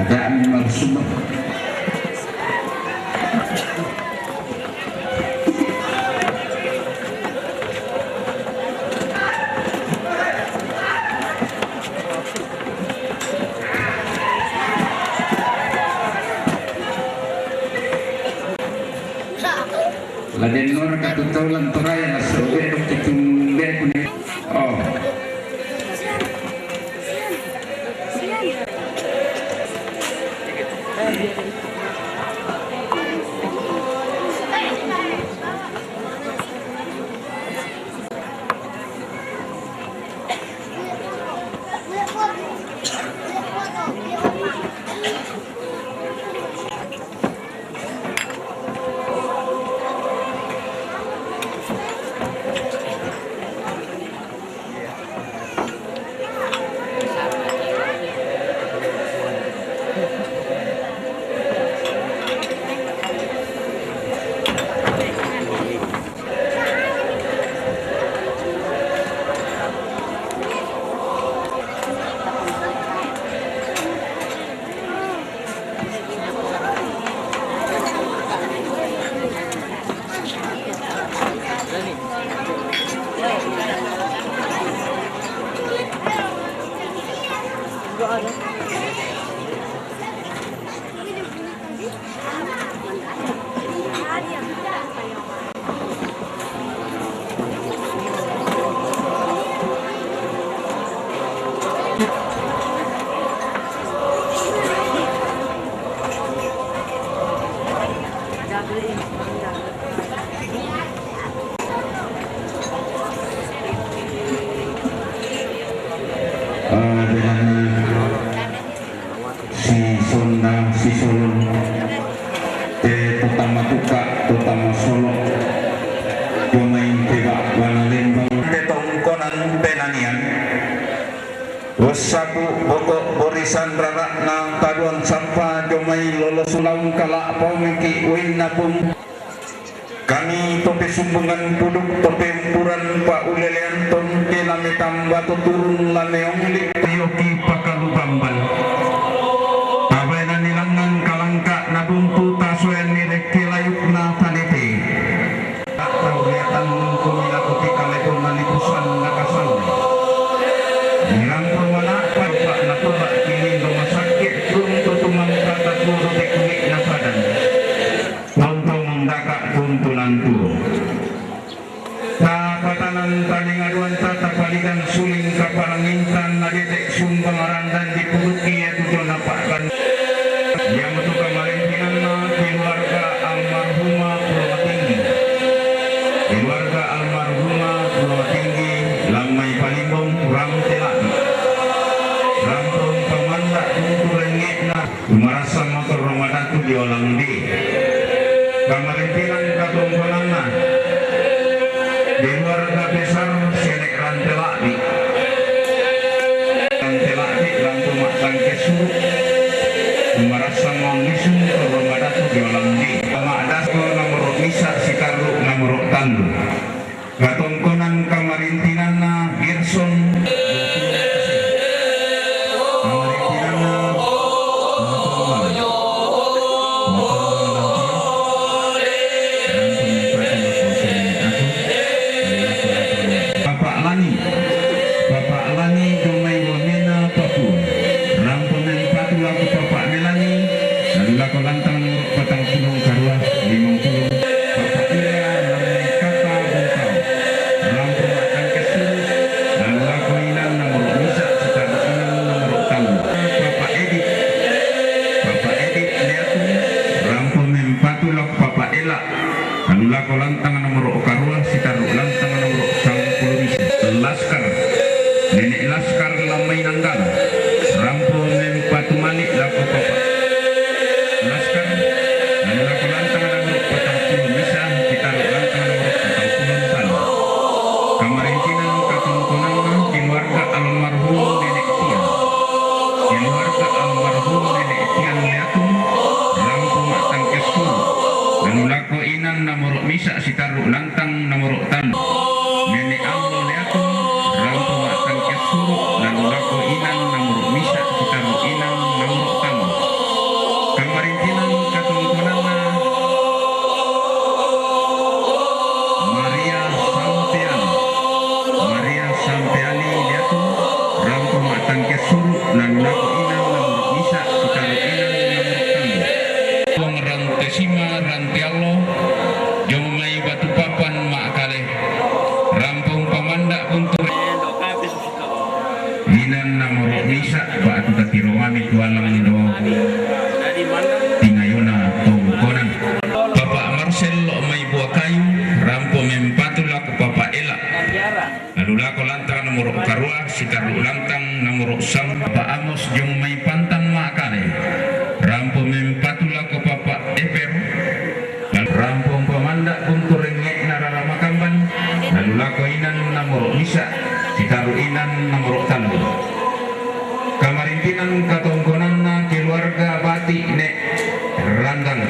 Adaan marsumah. Laden nora katutulan toraya na sa uwi ng titumbe ko ni. Oh. Si Sulun tutama tuka tutama solo jumain tiba wanalembang tetongkonan penanian wasabu bokok borisan rarak na paduan sampah jomai lolos ulang kalak pomiki winapum kami tope sumbungan puduk tope empuran pak ulelean tonke lame tambah turun lame onglik yoki pakalu bambal nabuntu tasuen nirek kilayuk na tanete tak tahu liatan kumila kuti kalepun manipusan nakasan nirang perwana pak nakuba kini rumah sakit belum tutuman kata guru teknik nasadan untuk mendakak tuntunan turu tapatanan taning aduan tata palidan suling kaparangintan nadedek sumbang arandan di puluki ya tujuan napakan yang untuk kemarin keluarga almarhumah Pulau Tinggi, keluarga almarhumah Pulau Tinggi, Lamai Palimbong, Ram Telaki, Rampung Pemandak untuk rengekna, merasa motor Ramadan itu diolang di kemarin tilang katongkonana, keluarga besar Senek Rantelaki, Lampung Maksang Kesu. Merasa mengisung Ramadan diolang di Madas nomor misa sikaru nomor tandu katongkonan kamarintinana Gerson Bapak Lani Jomai Wamena Papua rampunan patu laku Bapak Melani lalu laku lantang nomor petang pulung karua 50 Bapak Ilya namai kata bungkau rampung akan kesuruh lalu laku inan nomor misa secara inan nomor tamu Bapak Edit lihatun rampung mempatu laku Bapak Ela lalu laku lantang nomor karua secara lantang nomor 90 misa Laskar Nenek Laskar Lamai Nanggal rampung mempatu manik laku Bapak Laskar dan laku lantang nomor 40 bisa kita lantang nomor 40 sana kamarintinan katongkonan keluarga almarhum Nenek Tian keluarga almarhum Nenek Tian liatum rampung matang kesur dan laku inan nomor misa sitaru lantang nomor tanu Nenek Allah liatum rampung matang kesur dan laku inan nomor misa sitaru inan nomor tanu misa batu tatirongan itu alang do tingayona tongkonan Bapak Marcel lo may buah kayu rampo mempatula ko Papa Ela lalu lako lantang nomor karua sitaru lantang nomor sam Bapak Amos jong may pantang makale rampo mempatula ko Papa Eper lalu rampo pemandak untuk rengek nararamakamban lalu lako inan nomor misa sitaru inan nomor talu kamarintinan katongkonan na keluarga bati nek ranggang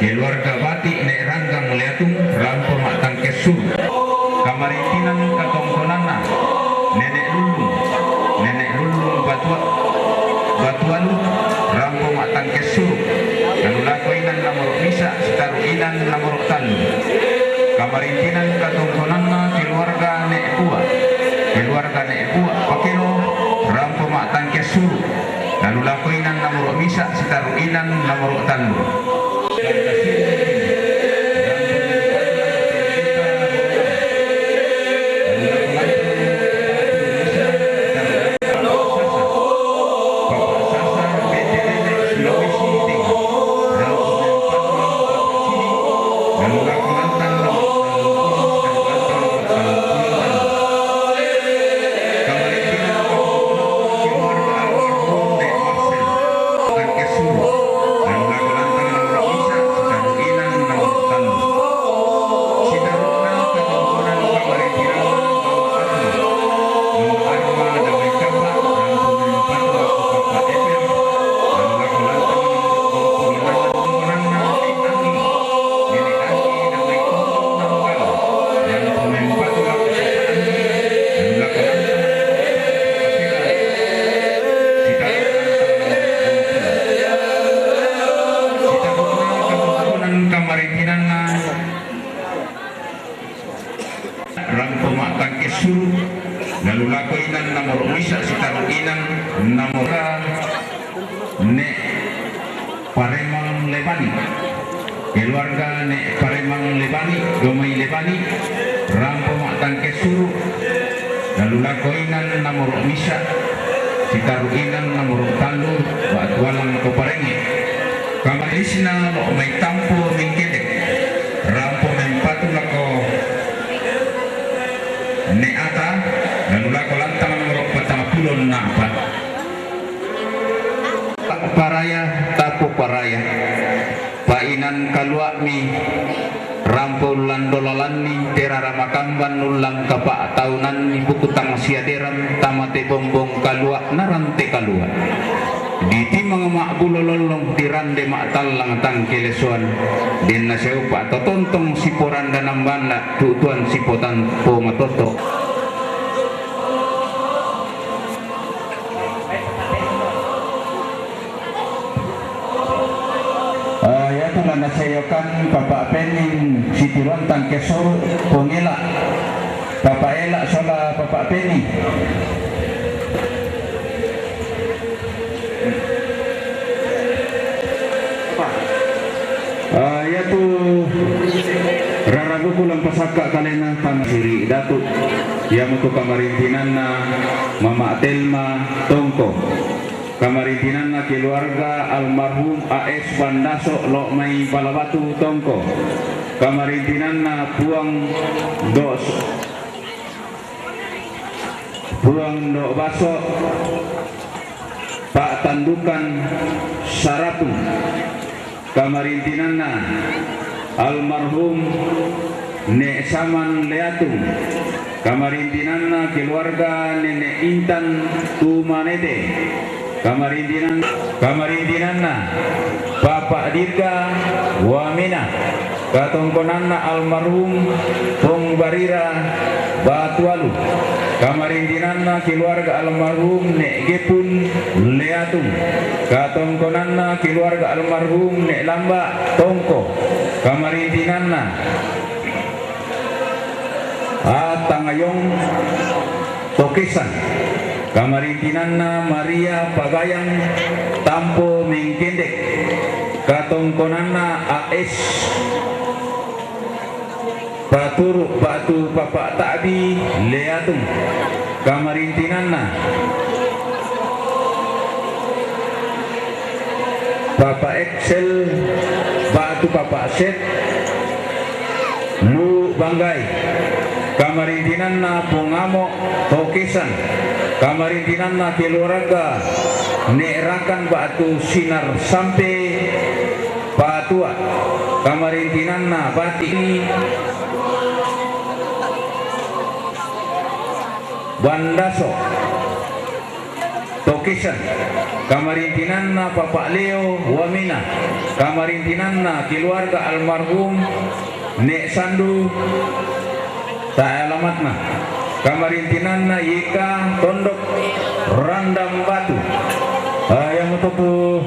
keluarga bati nek ranggang liatung rampo matang kesur kamarintinan katongkonan na nenek lulung batualu rampo matang kesur lalu lako inan nomor misa sitaru inan nomor talu kamarintinan katongkonan na keluarga nek buah pakeno rampo matang kesur lalu lako inan nomor misa sitaru inan nomor talu rampo matang kesur lalu lako inan nomor misa sitaru inan nomor nek Paremang Lebani keluarga nek Paremang Lebani Gomai Lebani rampo matang kesur lalu lako inan nomor misa sitaru inan nomor talu batualang ko parenge kamarisna lo may tampo mingkedek rampo mempatu lako neata lalu lako lantang nomor 40 napa paraya tapo paraya painan kaluak mi rampo landolalan ni terara makamban ulang kapak tahunan ni buku tang siaderan tamate bombong kaluak narante kaluak di timang mak bulololong tirande mak talang tang kelesuan din na seupa totontong siporan danam banda tutuan sipotan po matoto ya tulah nasayokan Bapak Pening sitiruan tang kesor pongela Bapak Ela sola Bapak Pening ya tu raragu pulang pasaka kalena tang siri datu yang untuk kamarintinan na Mama Telma Tongko kamarintinan na keluarga almarhum AS Bandaso Lo May Palabatu Tongko kamarintinan na Puang do Baso Pak Tandukan Saratu kamarintinan na almarhum Nek Saman Leatung kamarintinan na keluarga Nenek Intan Tumanete kamarintinan na Bapak Dirga Wamina katongkonan na almarhum Pong Barira Batualu kamarintinan na keluarga almarhum Nek Gepun Leatung katongkonan na keluarga almarhum Nek Lamba Tongko kamarintinan na Tangayong Tokesan kamarintinan na Maria Pagayang Tampo Mengkendek katongkonan na AS Baturuk Batu Bapak Takbi Leatung kamarintinan na Bapak Excel, Batu Bapak Set, Lu Banggai, kamarintinan na Pungamo Tokisan, kamarintinan na Keluarga Nerakan Batu Sinar Sampai Patua, kamarintinan na Bati Bandaso Tokisan, kamarintinan na Bapak Leo Wamina, kamarintinan na keluarga almarhum Nek Sandu tak alamat na, kamarintinan na Yika Tondok Randam Batu, yang mutupu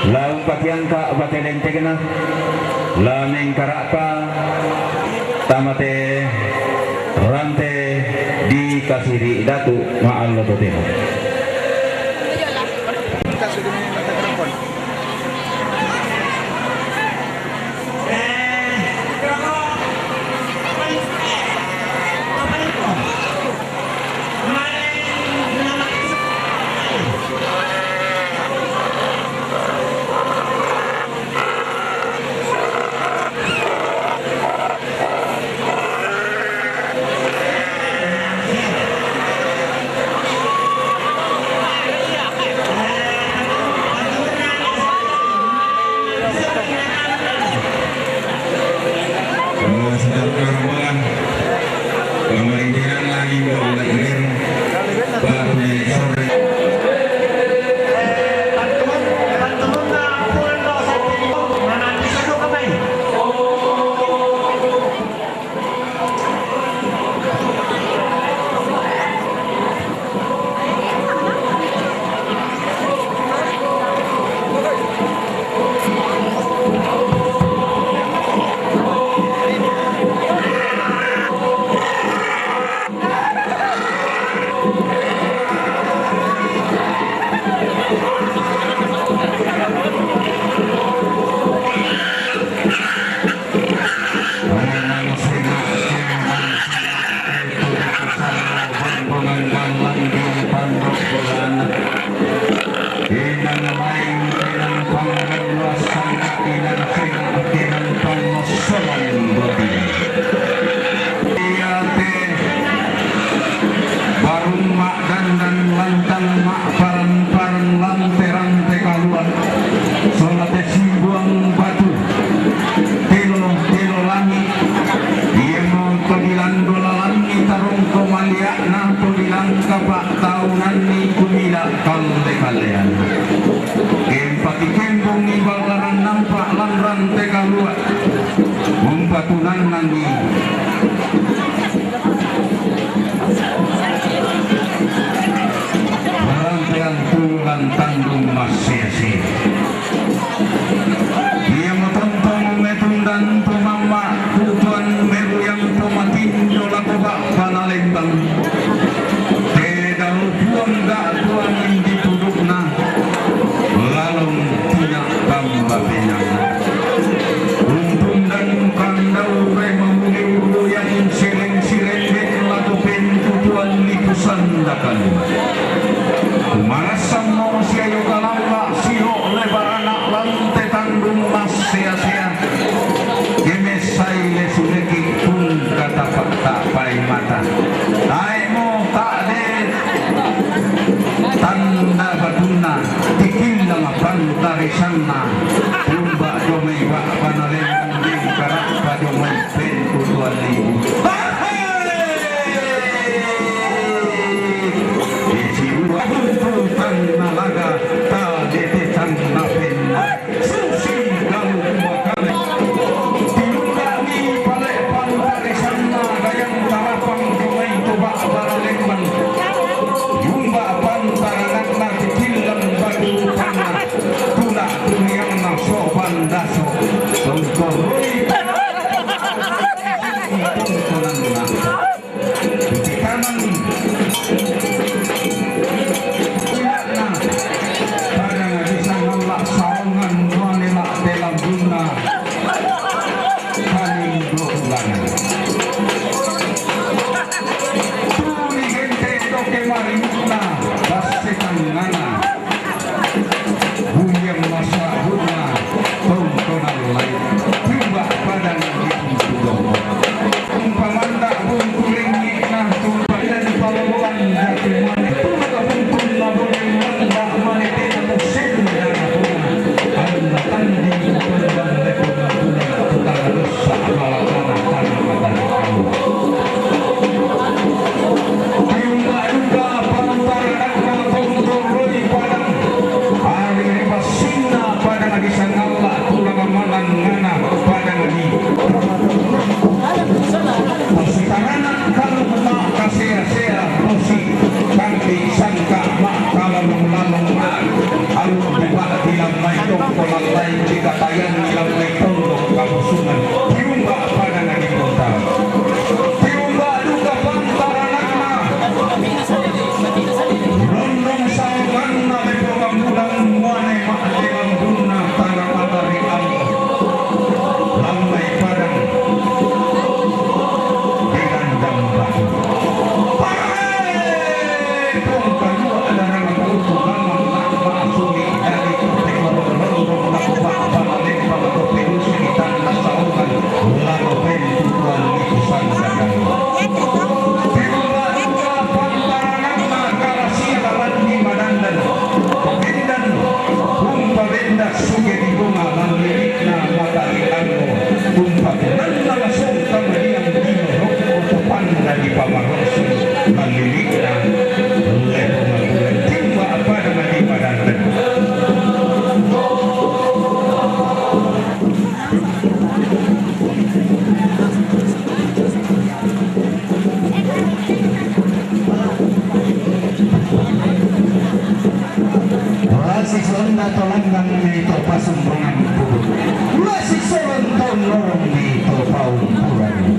laung patian ka bateleng tegena lameng karaka tamate rante di kasiri datu ma'al lototeno. Buyang masa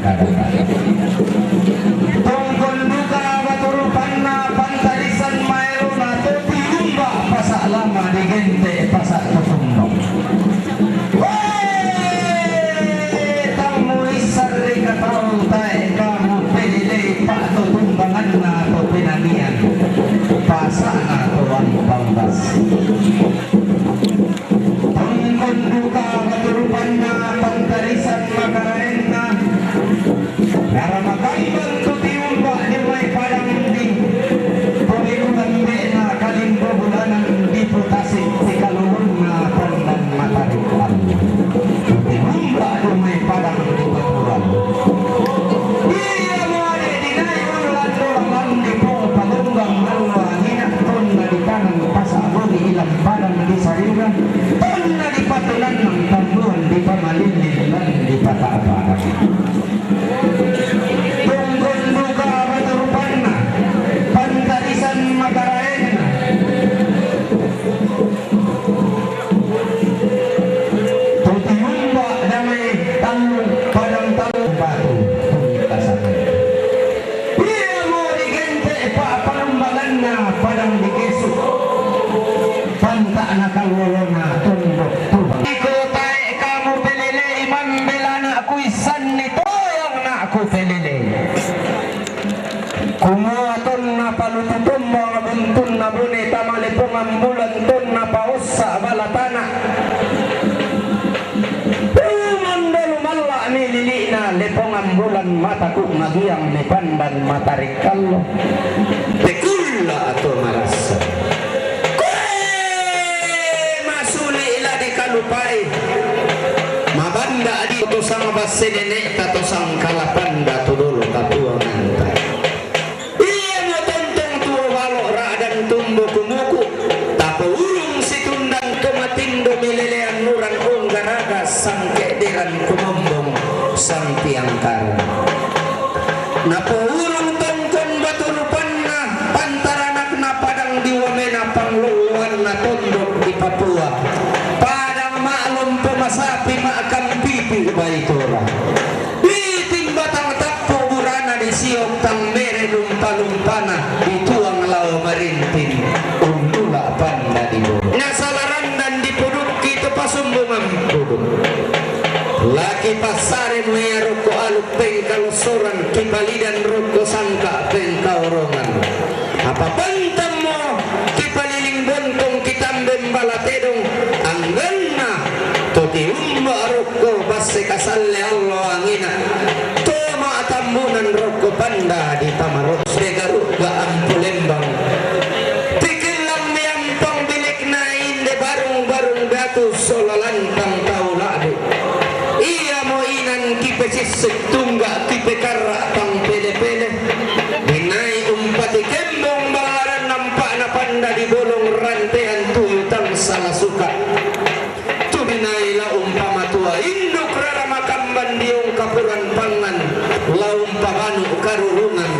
kadang-kadang tungkol duka baturupan na pantalisan mayroon na tuti lumba pasa lama di gente pasa tutumbang tamu isar di katao tayo kamu pilili pa tutumbangan na to pinanian pasa na to ang panggas tungkol duka baturupan na pantalisan makarain na Naramagayban tutiumba ni may parang di Pumikunan di na kalimbo bulanan di putasik si kalulun na pandang matarikan Tutiumba ni may parang di baturan Iya mo ade dinay ulan doang di po pagunggang malwa hinakton na di kanang pasabo di ilang parang di sarira ton na di patulan ng tambuhan di pamalililan di pataabarang Kumuaton na palututom mga buntun na buni tamalipong ang bulanton na paus sa balatana Pumanda lumala ni lili na lipong ang bulan matakuk magiyang ni pandan matarikalo Tekula ato marasa Masuli ila di kalupay Mabanda adi to sang basenene tato sang kalapanda tudolo katuang antay sangkediran kumombong sang tiangkar napuurong tongkon batulupan na pantaranak na padang diwame na pangluluan na tondok di Papua padang maalom pumasapi maakang pipi baitora biting batang tapo burana di siok tang mere lumpa-lumpana dituang lao marintin undula panda di bawah nasalaran dan dipuduk kita pasumbungan puduk laki pasare muya roko aluk pengkalosoran kibalidan roko sangka pengkaurongan apa pantam mo kipaliling bontong kitambem balatedong angganna toti umba roko basse kasalle Allah angina toma tambunan roko panda di pamarot degaruk ga ampulembang tikilang miampang bilik na inde barung-barung gatu solalantang taulade iya mo inan kipesis tunggak kipekara pang pele-pele dinay umpati kembong balaran nampak na panda di bolong rantean tuyutang salah suka tu dinay la umpama tua induk rara makamban diong kapuran pangan la umpamanu karurungan